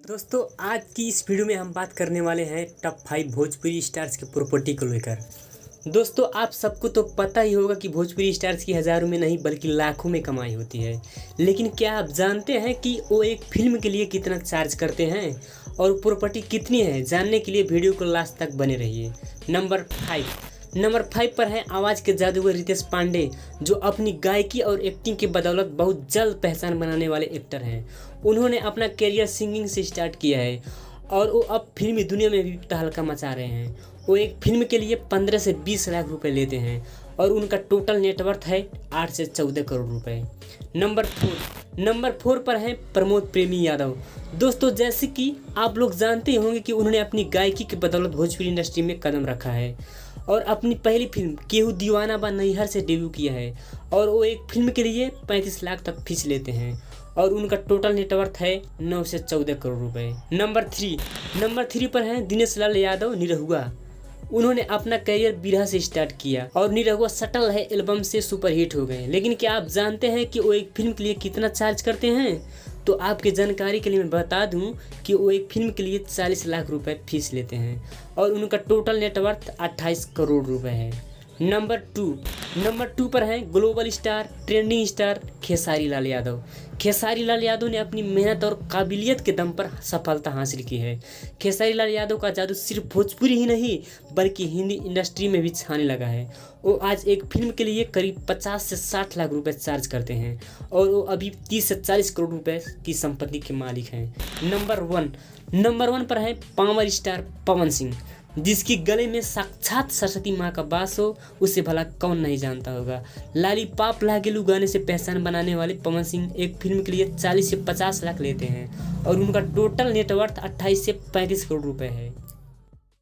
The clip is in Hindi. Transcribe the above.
दोस्तों आज की इस वीडियो में हम बात करने वाले हैं टॉप 5 भोजपुरी स्टार्स के प्रॉपर्टी को लेकर। दोस्तों आप सबको तो पता ही होगा कि भोजपुरी स्टार्स की हज़ारों में नहीं बल्कि लाखों में कमाई होती है, लेकिन क्या आप जानते हैं कि वो एक फिल्म के लिए कितना चार्ज करते हैं और प्रॉपर्टी कितनी है? जानने के लिए वीडियो को लास्ट तक बने रहिए। नंबर 5 पर है आवाज़ के जादूगर रितेश पांडे, जो अपनी गायकी और एक्टिंग की बदौलत बहुत जल्द पहचान बनाने वाले एक्टर हैं। उन्होंने अपना करियर सिंगिंग से स्टार्ट किया है और वो अब फिल्मी दुनिया में भी तहलका मचा रहे हैं। वो एक फिल्म के लिए 15 से 20 लाख रुपए लेते हैं और उनका टोटल नेटवर्थ है 8 से 14 करोड़ रुपए। नंबर 4 पर है प्रमोद प्रेमी यादव। दोस्तों जैसे कि आप लोग जानते होंगे कि उन्होंने अपनी गायकी की बदौलत भोजपुरी इंडस्ट्री में कदम रखा है और अपनी पहली फिल्म केहू दीवाना बा नैहर से डेब्यू किया है और वो एक फिल्म के लिए 35 लाख तक फीस लेते हैं और उनका टोटल नेटवर्थ है 9 से 14 करोड़ रुपए। नंबर 3 पर है दिनेश लाल यादव निरहुआ। उन्होंने अपना करियर बिरहा से स्टार्ट किया और निरहुआ सटल है एल्बम से सुपरहिट हो गए। लेकिन क्या आप जानते हैं कि वो एक फिल्म के लिए कितना चार्ज करते हैं? तो आपकी जानकारी के लिए मैं बता दूं कि वो एक फिल्म के लिए 40 लाख रुपए फीस लेते हैं और उनका टोटल नेटवर्थ 28 करोड़ रुपए है। नंबर 2 पर है global star trending star Khesari Lal Yadav. Khesari Lal Yadav ने अपनी मेहनत और काबिलियत के दम पर सफलता हासिल की है। खेसारी लाल यादव का जादू सिर्फ भोजपुरी ही नहीं बल्कि हिंदी इंडस्ट्री में भी छाने लगा है। वो आज एक फिल्म के लिए करीब 50 से 60 लाख रुपए चार्ज करते हैं और वो अभी 30 से 40 करोड़ रुपए की संपत्ति के मालिक हैं। नंबर 1 पर है पावर स्टार पवन सिंह, जिसकी गले में साक्षात सरस्वती माँ का वास हो, उसे भला कौन नहीं जानता होगा। लॉलीपॉप लागेलू गाने से पहचान बनाने वाले पवन सिंह एक फिल्म के लिए 40 से 50 लाख लेते हैं और उनका टोटल नेटवर्थ 28 से 35 करोड़ रुपए है।